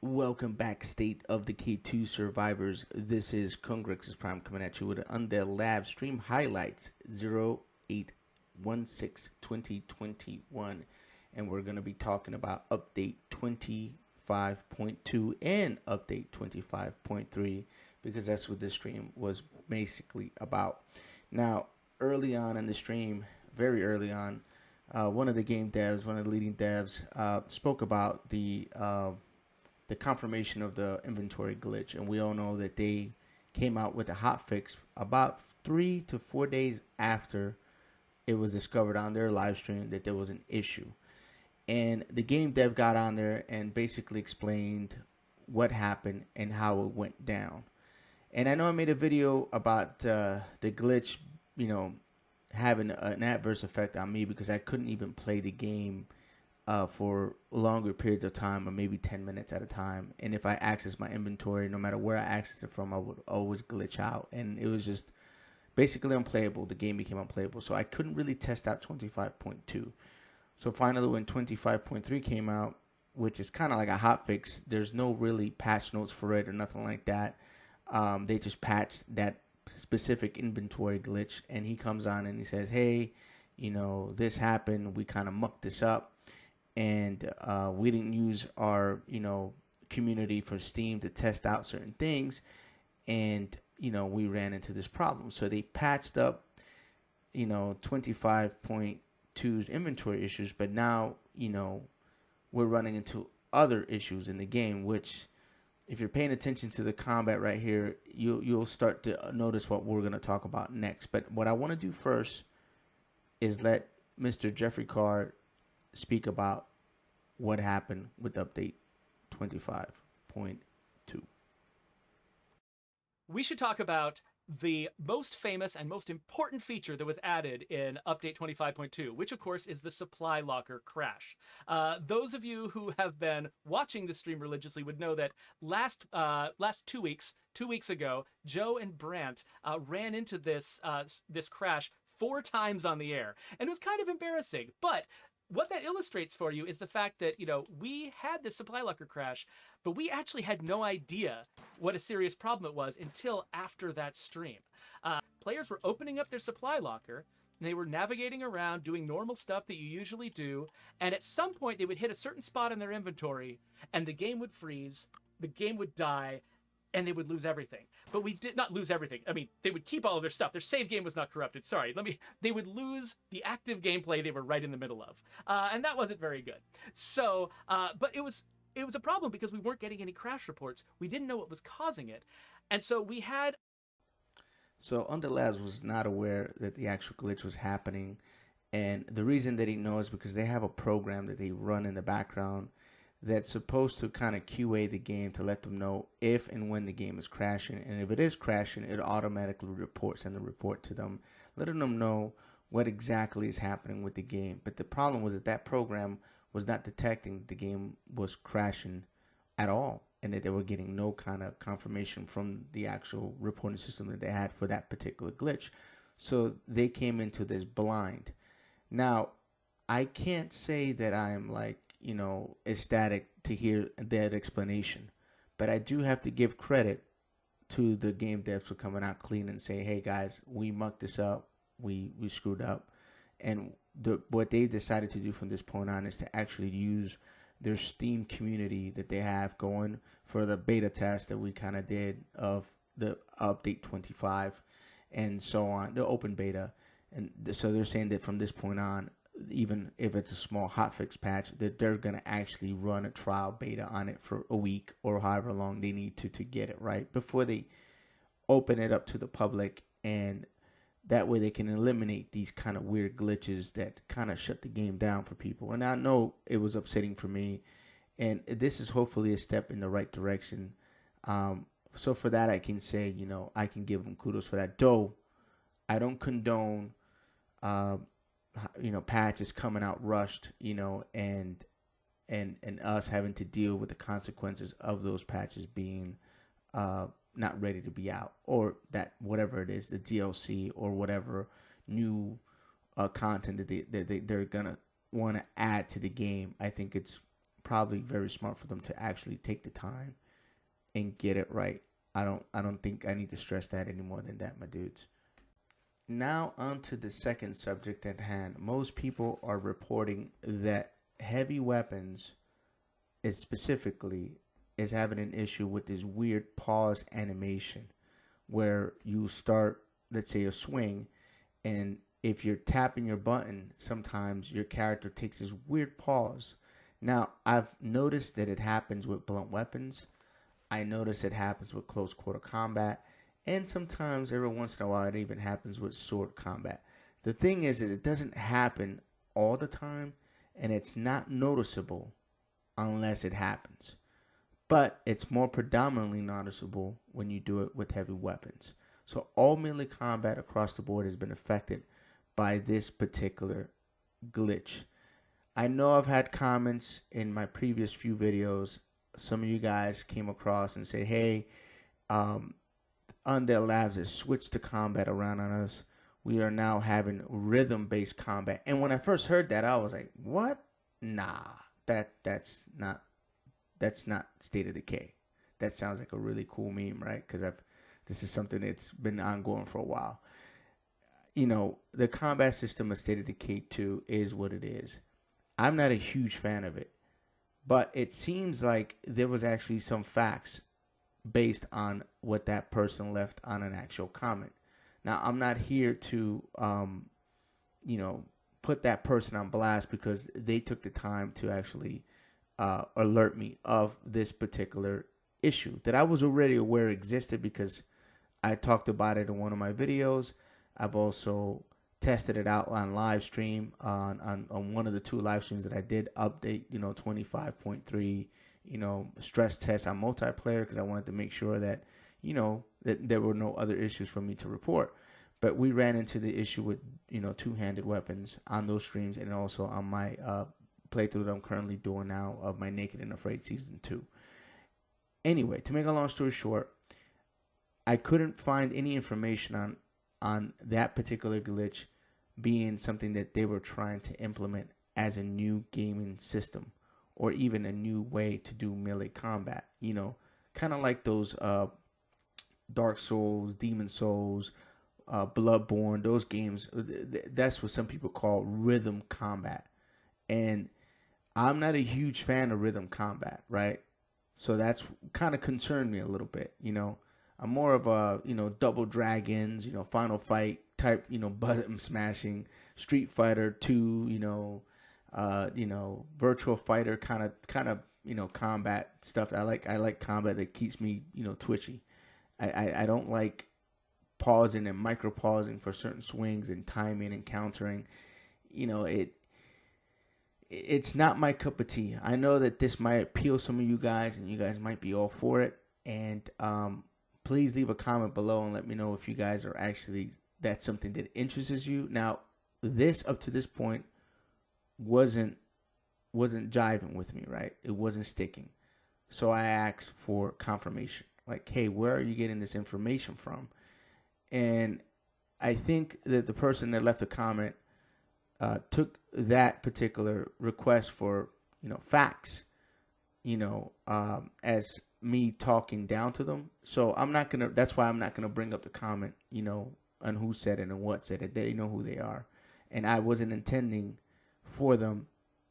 Welcome back, State of Decay 2 survivors. This is Congrex's Prime coming at you with an Undead Lab stream highlights 08/16/2021. And we're going to be talking about update 25.2 and update 25.3 because that's what this stream was basically about. Now, early on in the stream, very early on, one of the game devs, one of the leading devs, spoke about the confirmation of the inventory glitch, and we all know that they came out with a hotfix about 3 to 4 days after it was discovered on their live stream that there was an issue. And the game dev got on there and basically explained what happened and how it went down. And I know I made a video about the glitch, having an adverse effect on me because I couldn't even play the game for longer periods of time, or maybe 10 minutes at a time. And if I access my inventory, no matter where I access it from, I would always glitch out. And it was just basically unplayable. The game became unplayable. So I couldn't really test out 25.2. So finally, when 25.3 came out, which is kind of like a hotfix, there's no really patch notes for it or nothing like that. They just patched that specific inventory glitch. And he comes on and he says, hey, this happened. We kind of mucked this up. And we didn't use our, community for Steam to test out certain things. And, we ran into this problem. So they patched up, 25.2's inventory issues. But now, we're running into other issues in the game, which if you're paying attention to the combat right here, you'll start to notice what we're going to talk about next. But what I want to do first is let Mr. Jeffrey Card speak about what happened with update 25.2. We should talk about the most famous and most important feature that was added in update 25.2, which of course is the supply locker crash. Those of you who have been watching the stream religiously would know that last 2 weeks ago, Joe and Brant ran into this crash 4 times on the air, and it was kind of embarrassing. But what that illustrates for you is the fact that, we had this supply locker crash, but we actually had no idea what a serious problem it was until after that stream. Players were opening up their supply locker, and they were navigating around doing normal stuff that you usually do, and at some point they would hit a certain spot in their inventory, and the game would freeze, the game would die, and they would lose everything. But we did not lose everything. I mean, they would keep all of their stuff. Their save game was not corrupted. Sorry, they would lose the active gameplay they were right in the middle of. And that wasn't very good. So, but it was a problem because we weren't getting any crash reports. We didn't know what was causing it. And so we had... So Undead Labs was not aware that the actual glitch was happening. And the reason they didn't know is because they have a program that they run in the background that's supposed to kind of QA the game to let them know if and when the game is crashing. And if it is crashing, it automatically send a report to them, letting them know what exactly is happening with the game. But the problem was that program was not detecting the game was crashing at all, and that they were getting no kind of confirmation from the actual reporting system that they had for that particular glitch. So they came into this blind. Now, I can't say that I'm ecstatic to hear that explanation, but I do have to give credit to the game devs for coming out clean and say, hey guys, we mucked this up, we screwed up. And what they decided to do from this point on is to actually use their Steam community that they have going for the beta test that we kind of did of the update 25 and so on, the open beta. And so they're saying that from this point on, even if it's a small hotfix patch, that they're going to actually run a trial beta on it for a week or however long they need to get it right before they open it up to the public. And that way they can eliminate these kind of weird glitches that kind of shut the game down for people. And I know it was upsetting for me, and this is hopefully a step in the right direction. So for that, I can say, I can give them kudos for that. Though I don't condone patches coming out rushed, and us having to deal with the consequences of those patches being not ready to be out, or that whatever it is, the DLC or whatever, new content that they're gonna want to add to the game, I think it's probably very smart for them to actually take the time and get it right. I don't think I need to stress that any more than that, my dudes. Now on to the second subject at hand. Most people are reporting that heavy weapons is specifically is having an issue with this weird pause animation where you start, let's say, a swing, and if you're tapping your button, sometimes your character takes this weird pause. Now, I've noticed that it happens with blunt weapons. I notice it happens with close quarter combat, and sometimes every once in a while it even happens with sword combat. The thing is that it doesn't happen all the time, and it's not noticeable unless it happens. But it's more predominantly noticeable when you do it with heavy weapons. So all melee combat across the board has been affected by this particular glitch. I know I've had comments in my previous few videos. Some of you guys came across and said, hey, Undead Labs has switched the combat around on us. We are now having rhythm-based combat. And when I first heard that, I was like, what? Nah, that's not State of Decay. That sounds like a really cool meme, right? Because this is something that's been ongoing for a while. You know, the combat system of State of Decay 2 is what it is. I'm not a huge fan of it, but it seems like there was actually some facts based on what that person left on an actual comment. Now, I'm not here to, put that person on blast because they took the time to actually alert me of this particular issue that I was already aware existed because I talked about it in one of my videos. I've also tested it out on live stream on one of the two live streams that I did update, 25.3, stress test on multiplayer because I wanted to make sure that, that there were no other issues for me to report. But we ran into the issue with, two-handed weapons on those streams and also on my playthrough that I'm currently doing now of my Naked and Afraid Season 2. Anyway, to make a long story short, I couldn't find any information on that particular glitch being something that they were trying to implement as a new gaming system or even a new way to do melee combat. Kind of like those Dark Souls, Demon Souls, Bloodborne, those games. That's what some people call rhythm combat. And I'm not a huge fan of rhythm combat, right? So that's kind of concerned me a little bit, I'm more of a, Double Dragons, Final Fight type, button smashing, Street Fighter 2, Virtual Fighter kind of, combat stuff. I like combat that keeps me, twitchy. I don't like pausing and micro pausing for certain swings and timing and countering. It's not my cup of tea. I know that this might appeal some of you guys and you guys might be all for it. And, please leave a comment below and let me know if you guys are actually, that's something that interests you. Now, this up to this point wasn't jiving with me, right? It wasn't sticking. So I asked for confirmation. Like, hey, where are you getting this information from? And I think that the person that left a comment took that particular request for, facts, as me talking down to them. So that's why I'm not gonna bring up the comment, on who said it and what said it. They know who they are. And I wasn't intending for them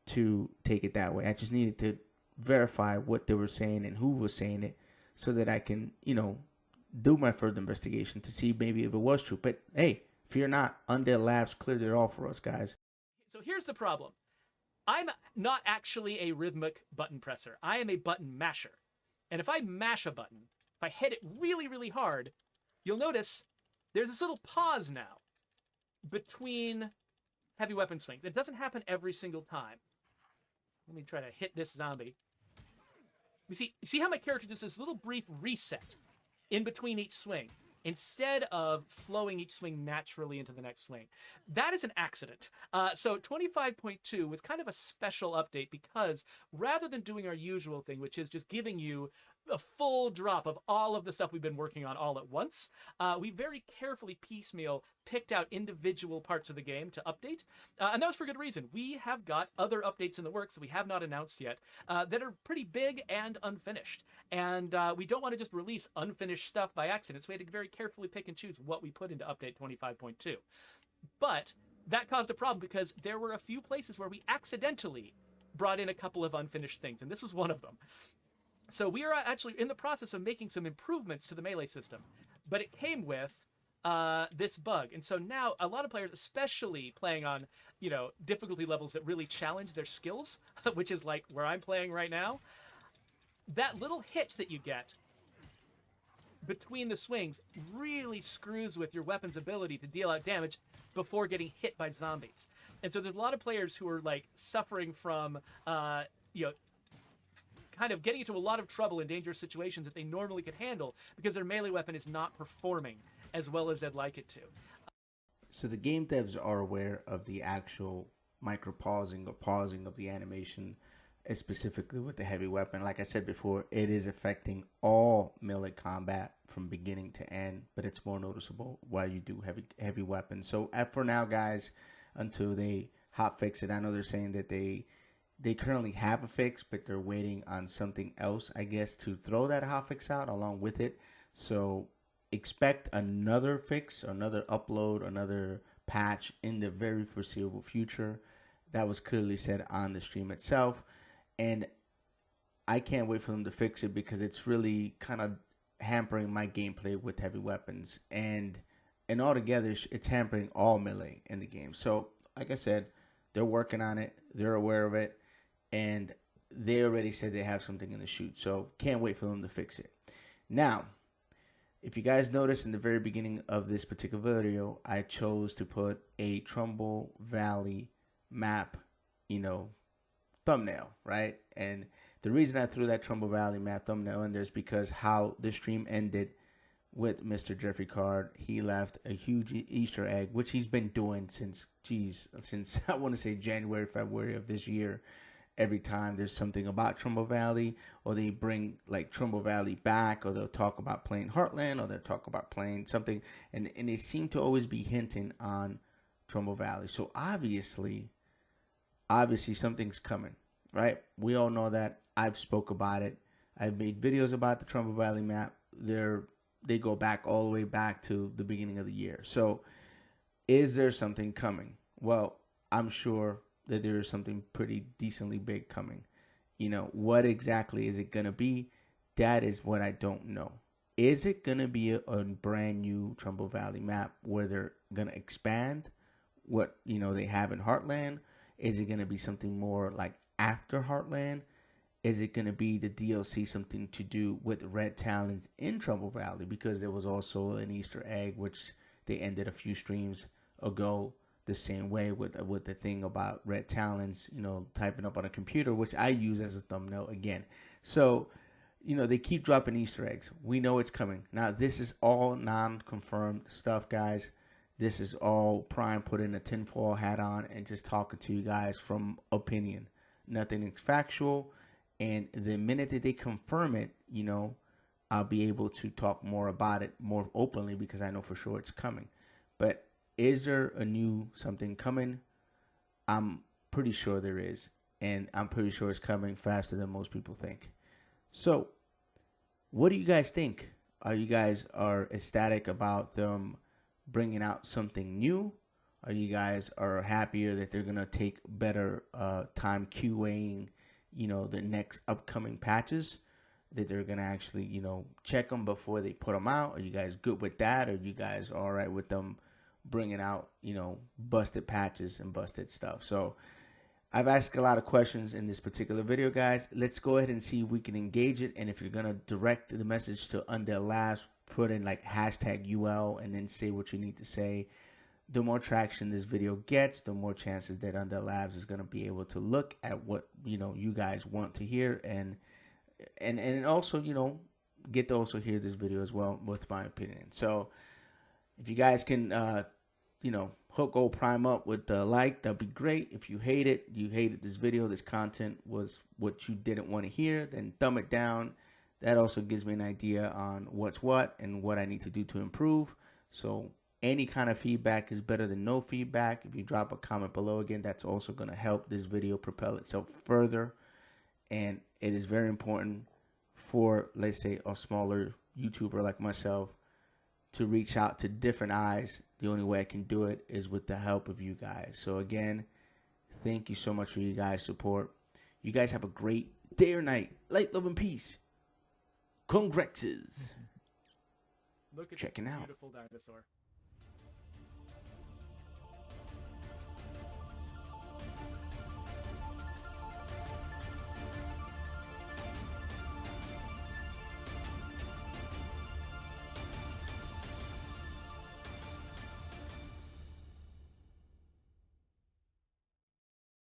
to take it that way. I just needed to verify what they were saying and who was saying it so that I can, do my further investigation to see maybe if it was true. But hey, fear not, Undead Labs cleared it all for us, guys. So here's the problem. I'm not actually a rhythmic button presser. I am a button masher. And if I mash a button, if I hit it really, really hard, you'll notice there's this little pause now between heavy weapon swings. It doesn't happen every single time. Let me try to hit this zombie. You see how my character does this little brief reset in between each swing instead of flowing each swing naturally into the next swing. That is an accident. So 25.2 was kind of a special update because rather than doing our usual thing, which is just giving you a full drop of all of the stuff we've been working on all at once. We very carefully piecemeal picked out individual parts of the game to update, and that was for good reason. We have got other updates in the works that we have not announced yet that are pretty big and unfinished, and we don't want to just release unfinished stuff by accident, so we had to very carefully pick and choose what we put into update 25.2. But that caused a problem because there were a few places where we accidentally brought in a couple of unfinished things, and this was one of them. So we are actually in the process of making some improvements to the melee system, but it came with this bug. And so now a lot of players, especially playing on, difficulty levels that really challenge their skills, which is like where I'm playing right now, that little hitch that you get between the swings really screws with your weapon's ability to deal out damage before getting hit by zombies. And so there's a lot of players who are like suffering from, kind of getting into a lot of trouble in dangerous situations that they normally could handle because their melee weapon is not performing as well as they'd like it to. So the game devs are aware of the actual micro pausing or pausing of the animation, specifically with the heavy weapon. Like I said before, it is affecting all melee combat from beginning to end, but it's more noticeable while you do heavy weapons. So for now, guys, until they hotfix it, I know they're saying that they currently have a fix, but they're waiting on something else, I guess, to throw that hotfix out along with it. So expect another fix, another upload, another patch in the very foreseeable future. That was clearly said on the stream itself. And I can't wait for them to fix it because it's really kind of hampering my gameplay with heavy weapons. And altogether, it's hampering all melee in the game. So, like I said, they're working on it. They're aware of it. And they already said they have something in the chute. So, can't wait for them to fix it. Now, if you guys notice in the very beginning of this particular video, I chose to put a Trumbull Valley map, thumbnail, right? And the reason I threw that Trumbull Valley map thumbnail in there is because how the stream ended with Mr. Jeffrey Card. He left a huge Easter egg, which he's been doing since I want to say January, February of this year. Every time there's something about Trumbull Valley, or they bring like Trumbull Valley back, or they'll talk about playing Heartland, or they'll talk about playing something, and they seem to always be hinting on Trumbull Valley. So obviously something's coming, right? We all know that. I've spoke about it. I've made videos about the Trumbull Valley map. They go back all the way back to the beginning of the year. So is there something coming? Well, I'm sure that there is something pretty decently big coming. What exactly is it going to be? That is what I don't know. Is it going to be a brand new Trumbull Valley map where they're going to expand what, they have in Heartland? Is it going to be something more like after Heartland? Is it going to be the DLC something to do with Red Talons in Trumbull Valley? Because there was also an Easter egg, which they ended a few streams ago the same way with the thing about Red Talons, typing up on a computer, which I use as a thumbnail again. So, they keep dropping Easter eggs. We know it's coming. Now, this is all non-confirmed stuff, guys. This is all Prime putting a tinfoil hat on and just talking to you guys from opinion. Nothing is factual. And the minute that they confirm it, I'll be able to talk more about it more openly because I know for sure it's coming. But is there a new something coming? I'm pretty sure there is. And I'm pretty sure it's coming faster than most people think. So, what do you guys think? Are you guys ecstatic about them bringing out something new? Are you guys happier that they're going to take better time QAing, the next upcoming patches? That they're going to actually, check them before they put them out? Are you guys good with that? Or are you guys all right with them bringing out, busted patches and busted stuff? So I've asked a lot of questions in this particular video, guys. Let's go ahead and see if we can engage it. And if you're going to direct the message to Undead Labs, put in like #UL and then say what you need to say. The more traction this video gets, the more chances that Undead Labs is going to be able to look at what, you guys want to hear and also, get to also hear this video as well with my opinion. So if you guys can, hook old Prime up with the like, that'd be great. If you hated this video, this content was what you didn't want to hear, then thumb it down. That also gives me an idea on what's what and what I need to do to improve. So any kind of feedback is better than no feedback. If you drop a comment below, again, that's also going to help this video propel itself further. And it is very important for, let's say, a smaller YouTuber like myself to reach out to different eyes. The only way I can do it is with the help of you guys. So again, thank you so much for you guys' support. You guys have a great day or night. Light, love, and peace. Congrexes. Look at Checking this out. beautiful dinosaur.